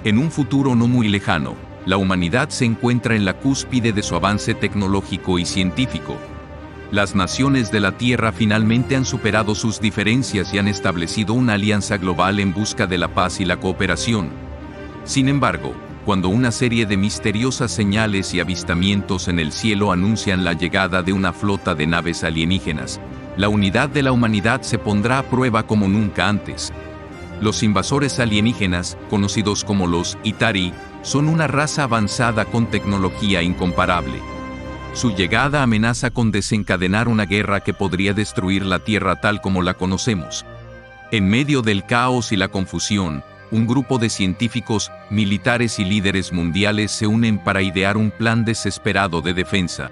En un futuro no muy lejano, la humanidad se encuentra en la cúspide de su avance tecnológico y científico. Las naciones de la Tierra finalmente han superado sus diferencias y han establecido una alianza global en busca de la paz y la cooperación. Sin embargo, cuando una serie de misteriosas señales y avistamientos en el cielo anuncian la llegada de una flota de naves alienígenas, la unidad de la humanidad se pondrá a prueba como nunca antes. Los invasores alienígenas, conocidos como los Itari, son una raza avanzada con tecnología incomparable. Su llegada amenaza con desencadenar una guerra que podría destruir la Tierra tal como la conocemos. En medio del caos y la confusión, un grupo de científicos, militares y líderes mundiales se unen para idear un plan desesperado de defensa.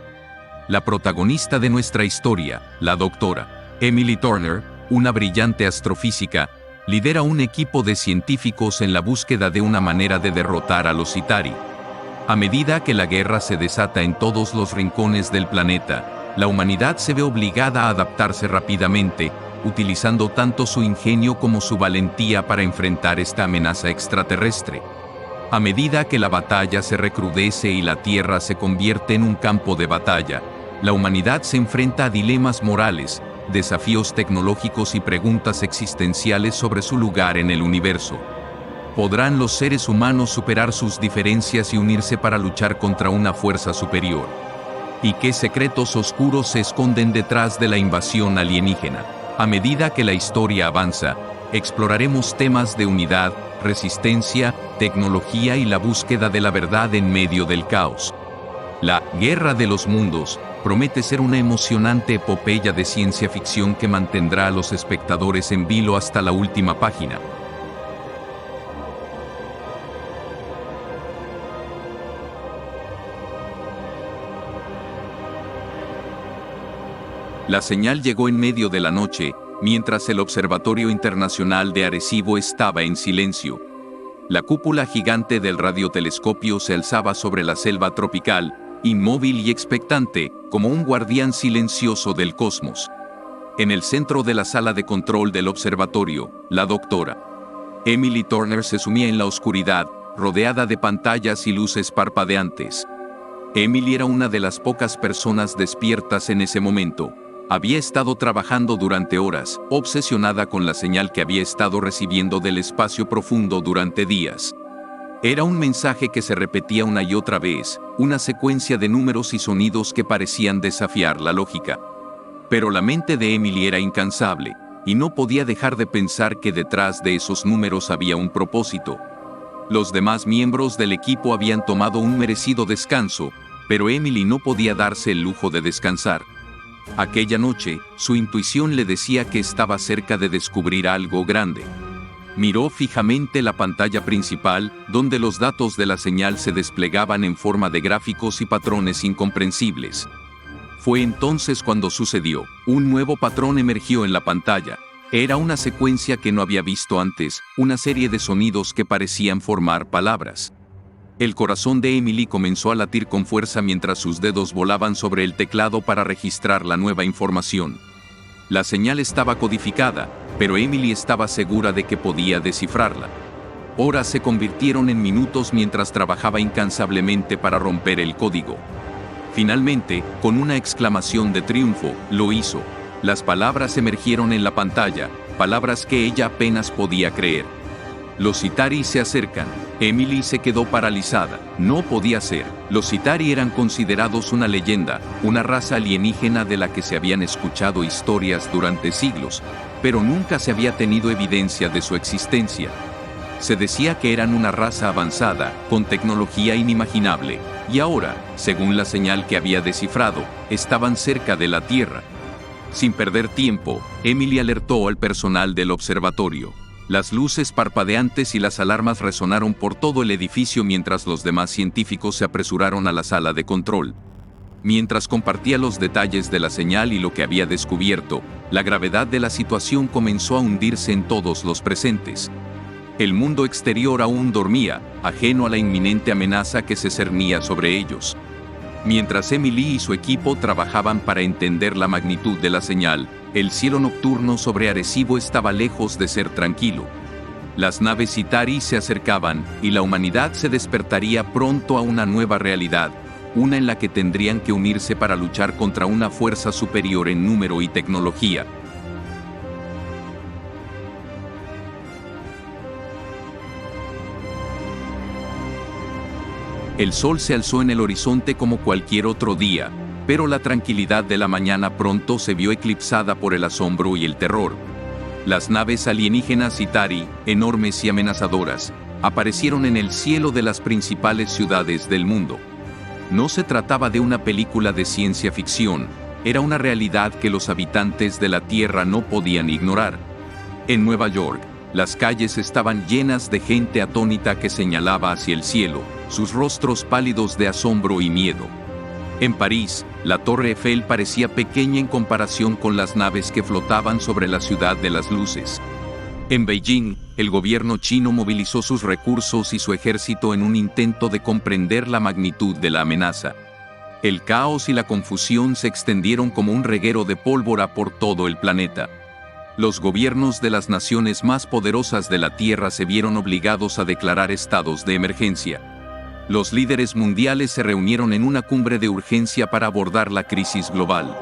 La protagonista de nuestra historia, la doctora Emily Turner, una brillante astrofísica, lidera un equipo de científicos en la búsqueda de una manera de derrotar a los Itari. A medida que la guerra se desata en todos los rincones del planeta, la humanidad se ve obligada a adaptarse rápidamente, utilizando tanto su ingenio como su valentía para enfrentar esta amenaza extraterrestre. A medida que la batalla se recrudece y la Tierra se convierte en un campo de batalla, la humanidad se enfrenta a dilemas morales, desafíos tecnológicos y preguntas existenciales sobre su lugar en el universo. ¿Podrán los seres humanos superar sus diferencias y unirse para luchar contra una fuerza superior? ¿Y qué secretos oscuros se esconden detrás de la invasión alienígena? A medida que la historia avanza, exploraremos temas de unidad, resistencia, tecnología y la búsqueda de la verdad en medio del caos. La Guerra de los Mundos promete ser una emocionante epopeya de ciencia ficción que mantendrá a los espectadores en vilo hasta la última página. La señal llegó en medio de la noche, mientras el Observatorio Internacional de Arecibo estaba en silencio. La cúpula gigante del radiotelescopio se alzaba sobre la selva tropical, inmóvil y expectante, como un guardián silencioso del cosmos. En el centro de la sala de control del observatorio, la doctora Emily Turner se sumía en la oscuridad, rodeada de pantallas y luces parpadeantes. Emily era una de las pocas personas despiertas en ese momento. Había estado trabajando durante horas, obsesionada con la señal que había estado recibiendo del espacio profundo durante días. Era un mensaje que se repetía una y otra vez, una secuencia de números y sonidos que parecían desafiar la lógica. Pero la mente de Emily era incansable, y no podía dejar de pensar que detrás de esos números había un propósito. Los demás miembros del equipo habían tomado un merecido descanso, pero Emily no podía darse el lujo de descansar. Aquella noche, su intuición le decía que estaba cerca de descubrir algo grande. Miró fijamente la pantalla principal, donde los datos de la señal se desplegaban en forma de gráficos y patrones incomprensibles. Fue entonces cuando sucedió. Un nuevo patrón emergió en la pantalla. Era una secuencia que no había visto antes, una serie de sonidos que parecían formar palabras. El corazón de Emily comenzó a latir con fuerza mientras sus dedos volaban sobre el teclado para registrar la nueva información. La señal estaba codificada, pero Emily estaba segura de que podía descifrarla. Horas se convirtieron en minutos mientras trabajaba incansablemente para romper el código. Finalmente, con una exclamación de triunfo, lo hizo. Las palabras emergieron en la pantalla, palabras que ella apenas podía creer. Los Itari se acercan. Emily se quedó paralizada. No podía ser. Los Itari eran considerados una leyenda, una raza alienígena de la que se habían escuchado historias durante siglos, pero nunca se había tenido evidencia de su existencia. Se decía que eran una raza avanzada, con tecnología inimaginable, y ahora, según la señal que había descifrado, estaban cerca de la Tierra. Sin perder tiempo, Emily alertó al personal del observatorio. Las luces parpadeantes y las alarmas resonaron por todo el edificio mientras los demás científicos se apresuraron a la sala de control. Mientras compartía los detalles de la señal y lo que había descubierto, la gravedad de la situación comenzó a hundirse en todos los presentes. El mundo exterior aún dormía, ajeno a la inminente amenaza que se cernía sobre ellos. Mientras Emily y su equipo trabajaban para entender la magnitud de la señal, el cielo nocturno sobre Arecibo estaba lejos de ser tranquilo. Las naves Itari se acercaban, y la humanidad se despertaría pronto a una nueva realidad, una en la que tendrían que unirse para luchar contra una fuerza superior en número y tecnología. El sol se alzó en el horizonte como cualquier otro día, pero la tranquilidad de la mañana pronto se vio eclipsada por el asombro y el terror. Las naves alienígenas Itari, enormes y amenazadoras, aparecieron en el cielo de las principales ciudades del mundo. No se trataba de una película de ciencia ficción, era una realidad que los habitantes de la Tierra no podían ignorar. En Nueva York, las calles estaban llenas de gente atónita que señalaba hacia el cielo, sus rostros pálidos de asombro y miedo. En París, la Torre Eiffel parecía pequeña en comparación con las naves que flotaban sobre la ciudad de las luces. En Beijing, el gobierno chino movilizó sus recursos y su ejército en un intento de comprender la magnitud de la amenaza. El caos y la confusión se extendieron como un reguero de pólvora por todo el planeta. Los gobiernos de las naciones más poderosas de la Tierra se vieron obligados a declarar estados de emergencia. Los líderes mundiales se reunieron en una cumbre de urgencia para abordar la crisis global.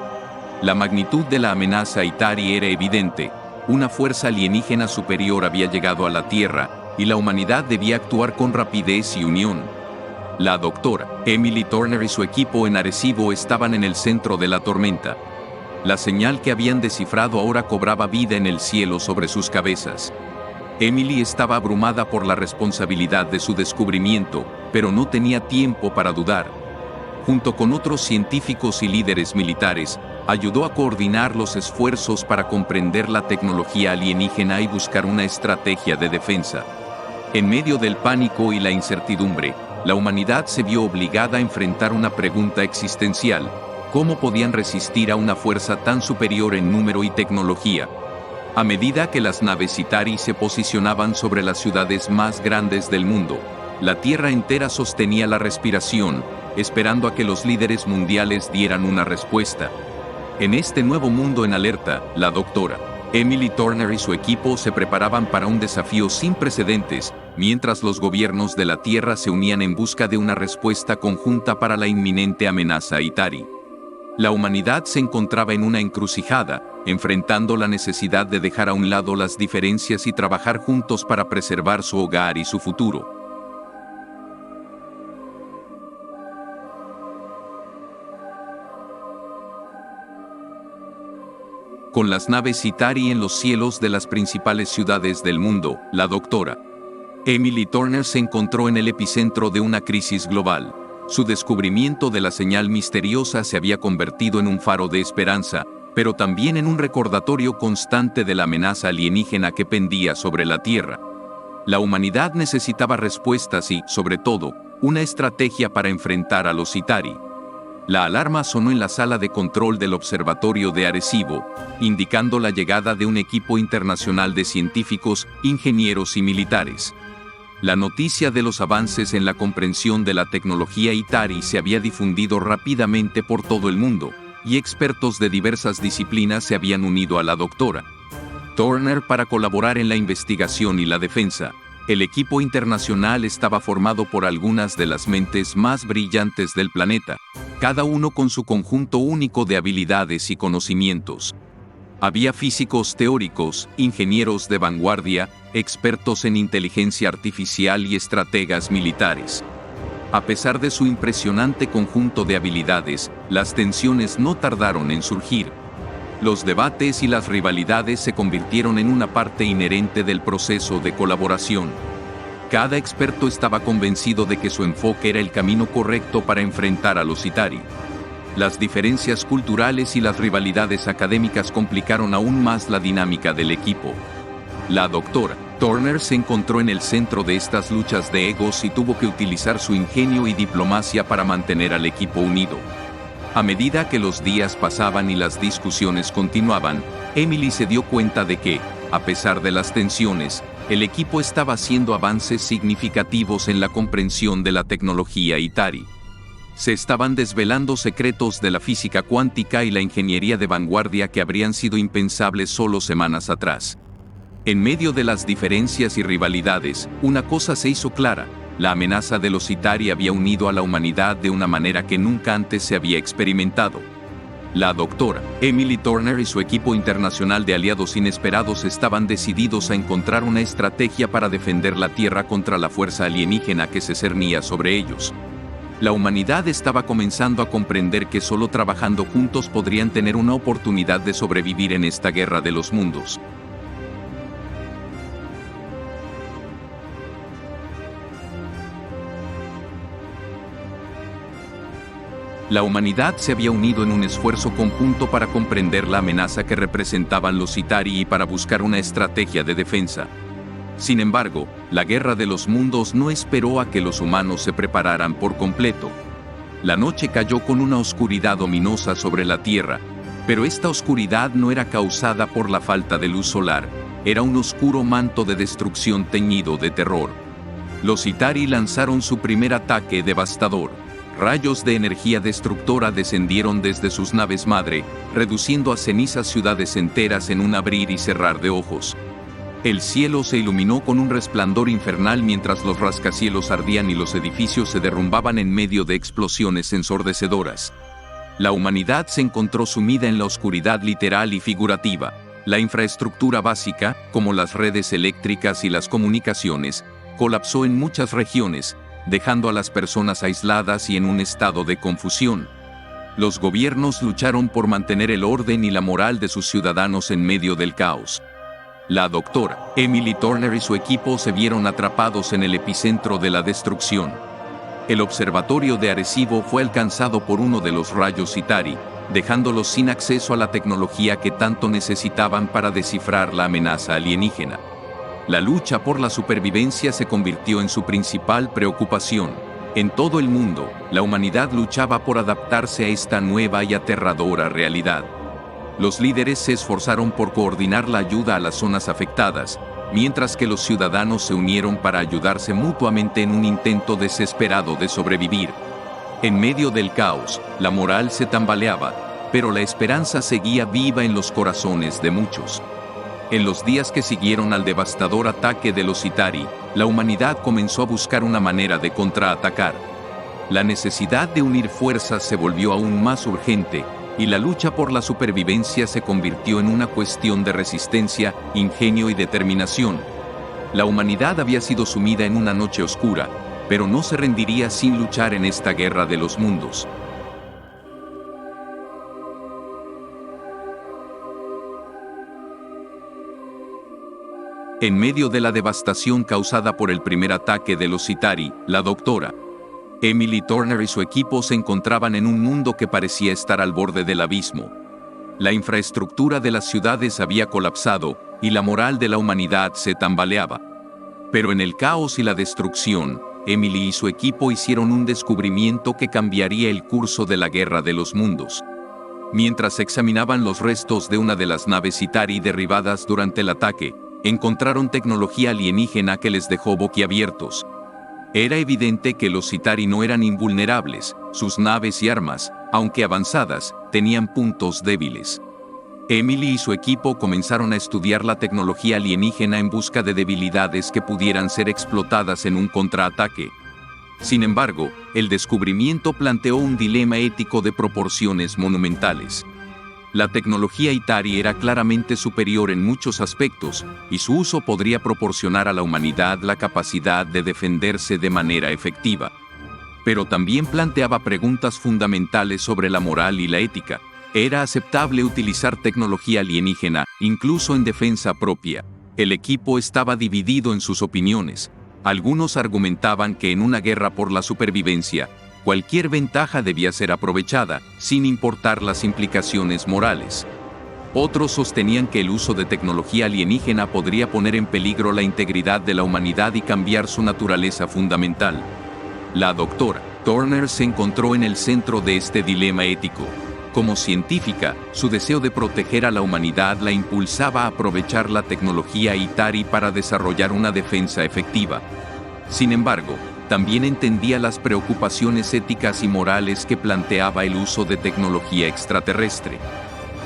La magnitud de la amenaza Itari era evidente. Una fuerza alienígena superior había llegado a la Tierra, y la humanidad debía actuar con rapidez y unión. La doctora Emily Turner y su equipo en Arecibo estaban en el centro de la tormenta. La señal que habían descifrado ahora cobraba vida en el cielo sobre sus cabezas. Emily estaba abrumada por la responsabilidad de su descubrimiento, pero no tenía tiempo para dudar. Junto con otros científicos y líderes militares, ayudó a coordinar los esfuerzos para comprender la tecnología alienígena y buscar una estrategia de defensa. En medio del pánico y la incertidumbre, la humanidad se vio obligada a enfrentar una pregunta existencial: ¿cómo podían resistir a una fuerza tan superior en número y tecnología? A medida que las naves Itari se posicionaban sobre las ciudades más grandes del mundo, la Tierra entera sostenía la respiración, esperando a que los líderes mundiales dieran una respuesta. En este nuevo mundo en alerta, la doctora Emily Turner y su equipo se preparaban para un desafío sin precedentes, mientras los gobiernos de la Tierra se unían en busca de una respuesta conjunta para la inminente amenaza Itari. La humanidad se encontraba en una encrucijada, enfrentando la necesidad de dejar a un lado las diferencias y trabajar juntos para preservar su hogar y su futuro. Con las naves Itari en los cielos de las principales ciudades del mundo, la doctora Emily Turner se encontró en el epicentro de una crisis global. Su descubrimiento de la señal misteriosa se había convertido en un faro de esperanza, pero también en un recordatorio constante de la amenaza alienígena que pendía sobre la Tierra. La humanidad necesitaba respuestas y, sobre todo, una estrategia para enfrentar a los Itari. La alarma sonó en la sala de control del observatorio de Arecibo, indicando la llegada de un equipo internacional de científicos, ingenieros y militares. La noticia de los avances en la comprensión de la tecnología Itari se había difundido rápidamente por todo el mundo, y expertos de diversas disciplinas se habían unido a la doctora Turner para colaborar en la investigación y la defensa. El equipo internacional estaba formado por algunas de las mentes más brillantes del planeta, cada uno con su conjunto único de habilidades y conocimientos. Había físicos teóricos, ingenieros de vanguardia, expertos en inteligencia artificial y estrategas militares. A pesar de su impresionante conjunto de habilidades, las tensiones no tardaron en surgir. Los debates y las rivalidades se convirtieron en una parte inherente del proceso de colaboración. Cada experto estaba convencido de que su enfoque era el camino correcto para enfrentar a los Itari. Las diferencias culturales y las rivalidades académicas complicaron aún más la dinámica del equipo. La doctora Turner se encontró en el centro de estas luchas de egos y tuvo que utilizar su ingenio y diplomacia para mantener al equipo unido. A medida que los días pasaban y las discusiones continuaban, Emily se dio cuenta de que, a pesar de las tensiones, el equipo estaba haciendo avances significativos en la comprensión de la tecnología Itari. Se estaban desvelando secretos de la física cuántica y la ingeniería de vanguardia que habrían sido impensables solo semanas atrás. En medio de las diferencias y rivalidades, una cosa se hizo clara: la amenaza de los Chitauri había unido a la humanidad de una manera que nunca antes se había experimentado. La doctora Emily Turner y su equipo internacional de aliados inesperados estaban decididos a encontrar una estrategia para defender la Tierra contra la fuerza alienígena que se cernía sobre ellos. La humanidad estaba comenzando a comprender que solo trabajando juntos podrían tener una oportunidad de sobrevivir en esta guerra de los mundos. La humanidad se había unido en un esfuerzo conjunto para comprender la amenaza que representaban los Chitauri y para buscar una estrategia de defensa. Sin embargo, la guerra de los mundos no esperó a que los humanos se prepararan por completo. La noche cayó con una oscuridad ominosa sobre la Tierra, pero esta oscuridad no era causada por la falta de luz solar, era un oscuro manto de destrucción teñido de terror. Los Chitauri lanzaron su primer ataque devastador. Rayos de energía destructora descendieron desde sus naves madre, reduciendo a cenizas ciudades enteras en un abrir y cerrar de ojos. El cielo se iluminó con un resplandor infernal mientras los rascacielos ardían y los edificios se derrumbaban en medio de explosiones ensordecedoras. La humanidad se encontró sumida en la oscuridad literal y figurativa. La infraestructura básica, como las redes eléctricas y las comunicaciones, colapsó en muchas regiones, dejando a las personas aisladas y en un estado de confusión. Los gobiernos lucharon por mantener el orden y la moral de sus ciudadanos en medio del caos. La doctora Emily Turner y su equipo se vieron atrapados en el epicentro de la destrucción. El observatorio de Arecibo fue alcanzado por uno de los rayos Chitauri, dejándolos sin acceso a la tecnología que tanto necesitaban para descifrar la amenaza alienígena. La lucha por la supervivencia se convirtió en su principal preocupación. En todo el mundo, la humanidad luchaba por adaptarse a esta nueva y aterradora realidad. Los líderes se esforzaron por coordinar la ayuda a las zonas afectadas, mientras que los ciudadanos se unieron para ayudarse mutuamente en un intento desesperado de sobrevivir. En medio del caos, la moral se tambaleaba, pero la esperanza seguía viva en los corazones de muchos. En los días que siguieron al devastador ataque de los Chitauri, la humanidad comenzó a buscar una manera de contraatacar. La necesidad de unir fuerzas se volvió aún más urgente, y la lucha por la supervivencia se convirtió en una cuestión de resistencia, ingenio y determinación. La humanidad había sido sumida en una noche oscura, pero no se rendiría sin luchar en esta guerra de los mundos. En medio de la devastación causada por el primer ataque de los Chitauri, la doctora Emily Turner y su equipo se encontraban en un mundo que parecía estar al borde del abismo. La infraestructura de las ciudades había colapsado y la moral de la humanidad se tambaleaba. Pero en el caos y la destrucción, Emily y su equipo hicieron un descubrimiento que cambiaría el curso de la guerra de los mundos. Mientras examinaban los restos de una de las naves Chitauri derribadas durante el ataque, encontraron tecnología alienígena que les dejó boquiabiertos. Era evidente que los Chitauri no eran invulnerables, sus naves y armas, aunque avanzadas, tenían puntos débiles. Emily y su equipo comenzaron a estudiar la tecnología alienígena en busca de debilidades que pudieran ser explotadas en un contraataque. Sin embargo, el descubrimiento planteó un dilema ético de proporciones monumentales. La tecnología Chitauri era claramente superior en muchos aspectos, y su uso podría proporcionar a la humanidad la capacidad de defenderse de manera efectiva. Pero también planteaba preguntas fundamentales sobre la moral y la ética. ¿Era aceptable utilizar tecnología alienígena, incluso en defensa propia? El equipo estaba dividido en sus opiniones. Algunos argumentaban que en una guerra por la supervivencia, cualquier ventaja debía ser aprovechada, sin importar las implicaciones morales. Otros sostenían que el uso de tecnología alienígena podría poner en peligro la integridad de la humanidad y cambiar su naturaleza fundamental. La doctora Turner se encontró en el centro de este dilema ético. Como científica, su deseo de proteger a la humanidad la impulsaba a aprovechar la tecnología Chitauri para desarrollar una defensa efectiva. Sin embargo, también entendía las preocupaciones éticas y morales que planteaba el uso de tecnología extraterrestre.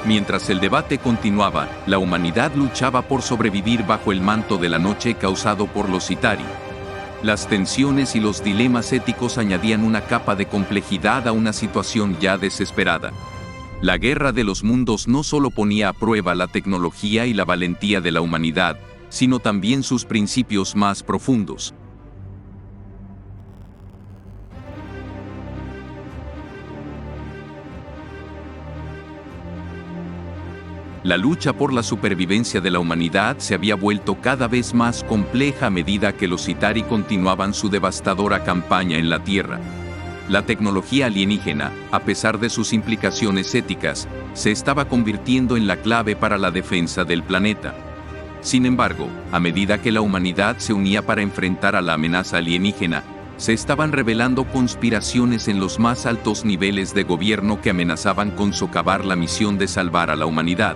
Mientras el debate continuaba, la humanidad luchaba por sobrevivir bajo el manto de la noche causado por los Itari. Las tensiones y los dilemas éticos añadían una capa de complejidad a una situación ya desesperada. La guerra de los mundos no solo ponía a prueba la tecnología y la valentía de la humanidad, sino también sus principios más profundos. La lucha por la supervivencia de la humanidad se había vuelto cada vez más compleja a medida que los Itari continuaban su devastadora campaña en la Tierra. La tecnología alienígena, a pesar de sus implicaciones éticas, se estaba convirtiendo en la clave para la defensa del planeta. Sin embargo, a medida que la humanidad se unía para enfrentar a la amenaza alienígena, se estaban revelando conspiraciones en los más altos niveles de gobierno que amenazaban con socavar la misión de salvar a la humanidad.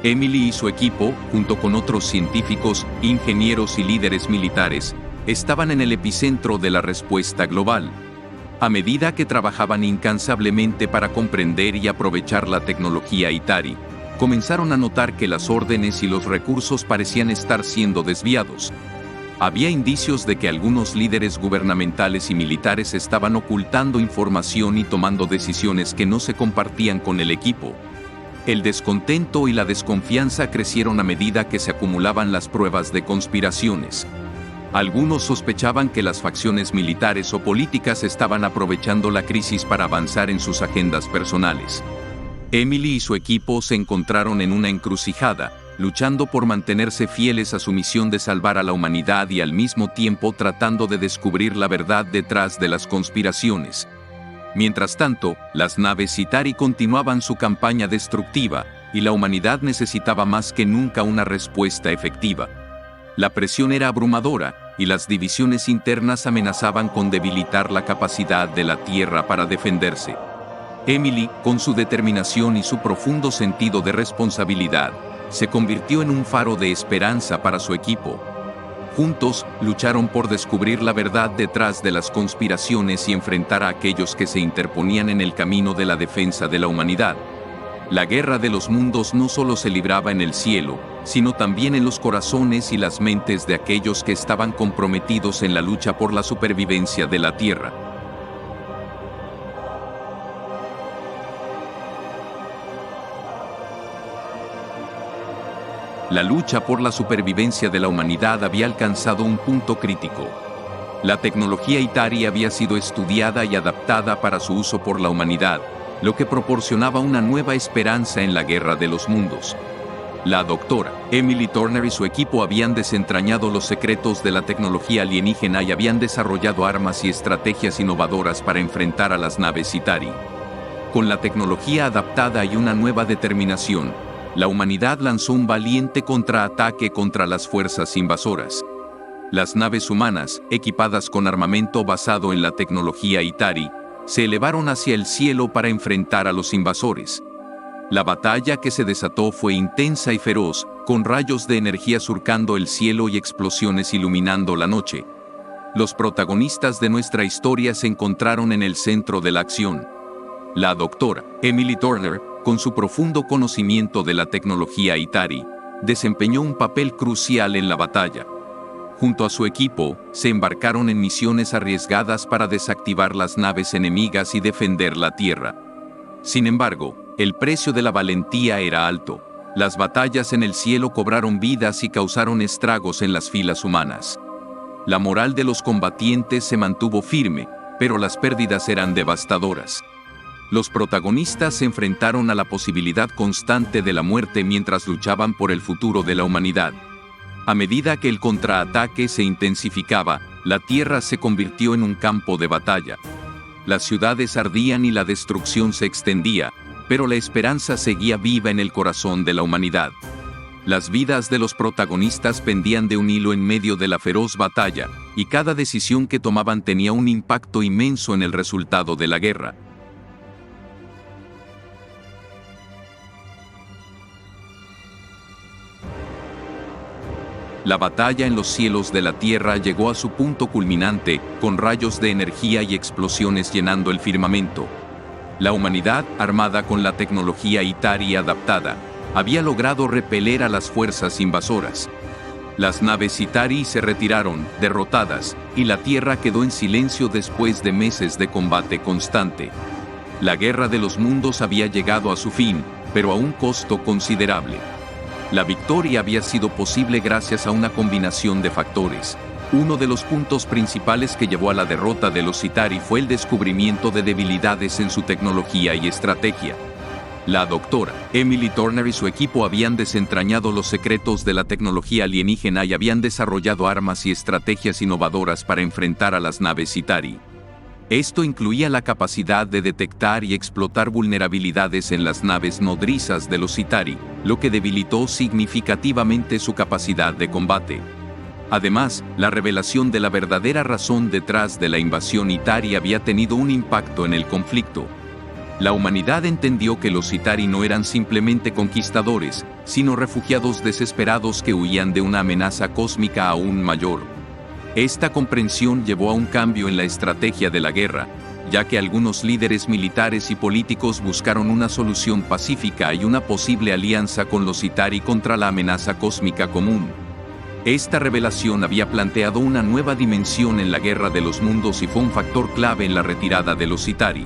Emily y su equipo, junto con otros científicos, ingenieros y líderes militares, estaban en el epicentro de la respuesta global. A medida que trabajaban incansablemente para comprender y aprovechar la tecnología Itari, comenzaron a notar que las órdenes y los recursos parecían estar siendo desviados. Había indicios de que algunos líderes gubernamentales y militares estaban ocultando información y tomando decisiones que no se compartían con el equipo. El descontento y la desconfianza crecieron a medida que se acumulaban las pruebas de conspiraciones. Algunos sospechaban que las facciones militares o políticas estaban aprovechando la crisis para avanzar en sus agendas personales. Emily y su equipo se encontraron en una encrucijada, luchando por mantenerse fieles a su misión de salvar a la humanidad y al mismo tiempo tratando de descubrir la verdad detrás de las conspiraciones. Mientras tanto, las naves Itari continuaban su campaña destructiva, y la humanidad necesitaba más que nunca una respuesta efectiva. La presión era abrumadora, y las divisiones internas amenazaban con debilitar la capacidad de la Tierra para defenderse. Emily, con su determinación y su profundo sentido de responsabilidad, se convirtió en un faro de esperanza para su equipo. Juntos, lucharon por descubrir la verdad detrás de las conspiraciones y enfrentar a aquellos que se interponían en el camino de la defensa de la humanidad. La guerra de los mundos no solo se libraba en el cielo, sino también en los corazones y las mentes de aquellos que estaban comprometidos en la lucha por la supervivencia de la Tierra. La lucha por la supervivencia de la humanidad había alcanzado un punto crítico. La tecnología Itari había sido estudiada y adaptada para su uso por la humanidad, lo que proporcionaba una nueva esperanza en la guerra de los mundos. La doctora Emily Turner y su equipo habían desentrañado los secretos de la tecnología alienígena y habían desarrollado armas y estrategias innovadoras para enfrentar a las naves Itari. Con la tecnología adaptada y una nueva determinación, la humanidad lanzó un valiente contraataque contra las fuerzas invasoras. Las naves humanas, equipadas con armamento basado en la tecnología Itari, se elevaron hacia el cielo para enfrentar a los invasores. La batalla que se desató fue intensa y feroz, con rayos de energía surcando el cielo y explosiones iluminando la noche. Los protagonistas de nuestra historia se encontraron en el centro de la acción. La doctora Emily Turner, con su profundo conocimiento de la tecnología Itari, desempeñó un papel crucial en la batalla. Junto a su equipo, se embarcaron en misiones arriesgadas para desactivar las naves enemigas y defender la Tierra. Sin embargo, el precio de la valentía era alto. Las batallas en el cielo cobraron vidas y causaron estragos en las filas humanas. La moral de los combatientes se mantuvo firme, pero las pérdidas eran devastadoras. Los protagonistas se enfrentaron a la posibilidad constante de la muerte mientras luchaban por el futuro de la humanidad. A medida que el contraataque se intensificaba, la Tierra se convirtió en un campo de batalla. Las ciudades ardían y la destrucción se extendía, pero la esperanza seguía viva en el corazón de la humanidad. Las vidas de los protagonistas pendían de un hilo en medio de la feroz batalla, y cada decisión que tomaban tenía un impacto inmenso en el resultado de la guerra. La batalla en los cielos de la Tierra llegó a su punto culminante, con rayos de energía y explosiones llenando el firmamento. La humanidad, armada con la tecnología Itari adaptada, había logrado repeler a las fuerzas invasoras. Las naves Itari se retiraron, derrotadas, y la Tierra quedó en silencio después de meses de combate constante. La Guerra de los Mundos había llegado a su fin, pero a un costo considerable. La victoria había sido posible gracias a una combinación de factores. Uno de los puntos principales que llevó a la derrota de los Itari fue el descubrimiento de debilidades en su tecnología y estrategia. La doctora Emily Turner y su equipo habían desentrañado los secretos de la tecnología alienígena y habían desarrollado armas y estrategias innovadoras para enfrentar a las naves Itari. Esto incluía la capacidad de detectar y explotar vulnerabilidades en las naves nodrizas de los Itari, lo que debilitó significativamente su capacidad de combate. Además, la revelación de la verdadera razón detrás de la invasión Itari había tenido un impacto en el conflicto. La humanidad entendió que los Itari no eran simplemente conquistadores, sino refugiados desesperados que huían de una amenaza cósmica aún mayor. Esta comprensión llevó a un cambio en la estrategia de la guerra, ya que algunos líderes militares y políticos buscaron una solución pacífica y una posible alianza con los Itari contra la amenaza cósmica común. Esta revelación había planteado una nueva dimensión en la Guerra de los Mundos y fue un factor clave en la retirada de los Itari.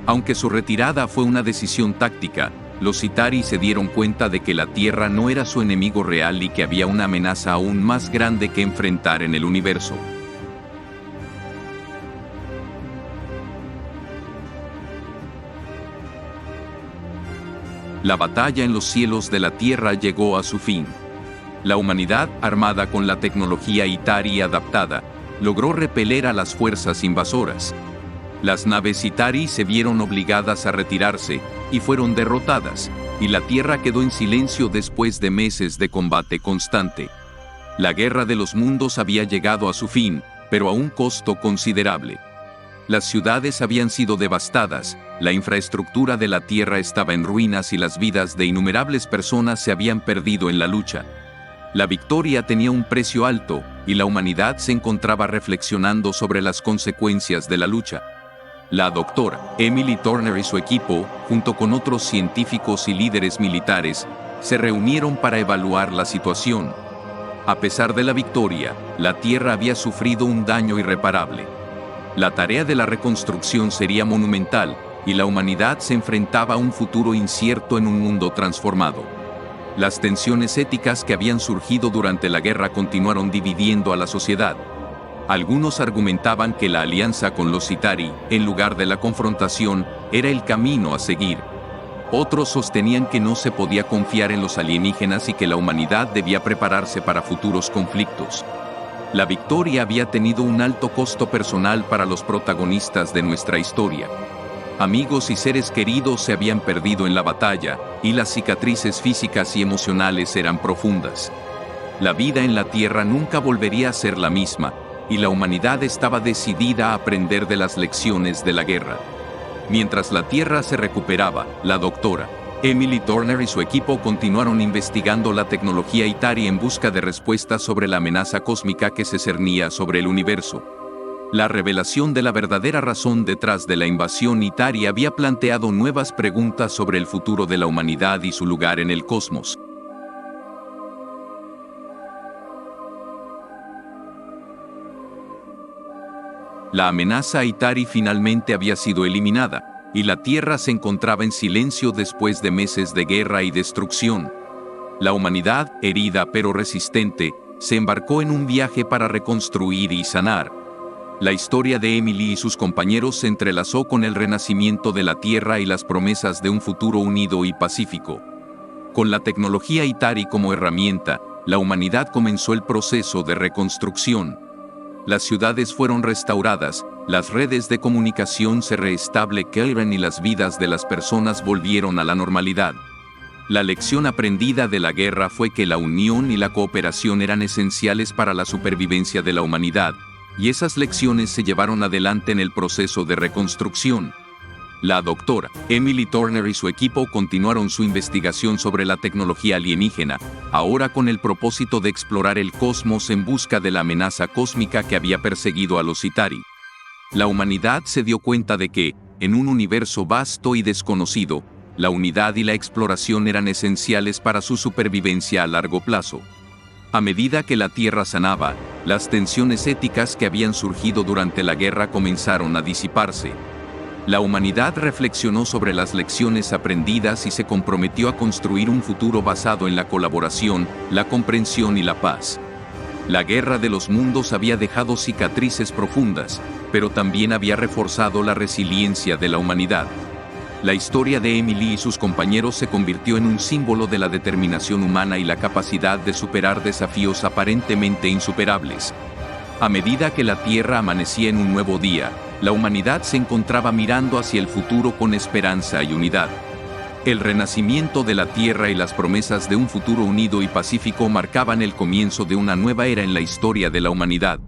Aunque su retirada fue una decisión táctica, los Itari se dieron cuenta de que la Tierra no era su enemigo real y que había una amenaza aún más grande que enfrentar en el universo. La batalla en los cielos de la Tierra llegó a su fin. La humanidad, armada con la tecnología Itari adaptada, logró repeler a las fuerzas invasoras. Las naves Itari se vieron obligadas a retirarse y fueron derrotadas, y la Tierra quedó en silencio después de meses de combate constante. La Guerra de los Mundos había llegado a su fin, pero a un costo considerable. Las ciudades habían sido devastadas, la infraestructura de la Tierra estaba en ruinas y las vidas de innumerables personas se habían perdido en la lucha. La victoria tenía un precio alto, y la humanidad se encontraba reflexionando sobre las consecuencias de la lucha. La doctora Emily Turner y su equipo, junto con otros científicos y líderes militares, se reunieron para evaluar la situación. A pesar de la victoria, la Tierra había sufrido un daño irreparable. La tarea de la reconstrucción sería monumental, y la humanidad se enfrentaba a un futuro incierto en un mundo transformado. Las tensiones éticas que habían surgido durante la guerra continuaron dividiendo a la sociedad. Algunos argumentaban que la alianza con los Itari, en lugar de la confrontación, era el camino a seguir. Otros sostenían que no se podía confiar en los alienígenas y que la humanidad debía prepararse para futuros conflictos. La victoria había tenido un alto costo personal para los protagonistas de nuestra historia. Amigos y seres queridos se habían perdido en la batalla, y las cicatrices físicas y emocionales eran profundas. La vida en la Tierra nunca volvería a ser la misma, y la humanidad estaba decidida a aprender de las lecciones de la guerra. Mientras la Tierra se recuperaba, la doctora Emily Turner y su equipo continuaron investigando la tecnología Itari en busca de respuestas sobre la amenaza cósmica que se cernía sobre el universo. La revelación de la verdadera razón detrás de la invasión Itari había planteado nuevas preguntas sobre el futuro de la humanidad y su lugar en el cosmos. La amenaza Itari finalmente había sido eliminada, y la Tierra se encontraba en silencio después de meses de guerra y destrucción. La humanidad, herida pero resistente, se embarcó en un viaje para reconstruir y sanar. La historia de Emily y sus compañeros se entrelazó con el renacimiento de la Tierra y las promesas de un futuro unido y pacífico. Con la tecnología Itari como herramienta, la humanidad comenzó el proceso de reconstrucción. Las ciudades fueron restauradas, las redes de comunicación se restablecieron y las vidas de las personas volvieron a la normalidad. La lección aprendida de la guerra fue que la unión y la cooperación eran esenciales para la supervivencia de la humanidad, y esas lecciones se llevaron adelante en el proceso de reconstrucción. La doctora Emily Turner y su equipo continuaron su investigación sobre la tecnología alienígena, ahora con el propósito de explorar el cosmos en busca de la amenaza cósmica que había perseguido a los Itari. La humanidad se dio cuenta de que, En un universo vasto y desconocido, la unidad y la exploración eran esenciales para su supervivencia a largo plazo. A medida que la Tierra sanaba, las tensiones éticas que habían surgido durante la guerra comenzaron a disiparse. La humanidad reflexionó sobre las lecciones aprendidas y se comprometió a construir un futuro basado en la colaboración, la comprensión y la paz. La Guerra de los Mundos había dejado cicatrices profundas, pero también había reforzado la resiliencia de la humanidad. La historia de Emily y sus compañeros se convirtió en un símbolo de la determinación humana y la capacidad de superar desafíos aparentemente insuperables. A medida que la Tierra amanecía en un nuevo día, la humanidad se encontraba mirando hacia el futuro con esperanza y unidad. El renacimiento de la Tierra y las promesas de un futuro unido y pacífico marcaban el comienzo de una nueva era en la historia de la humanidad.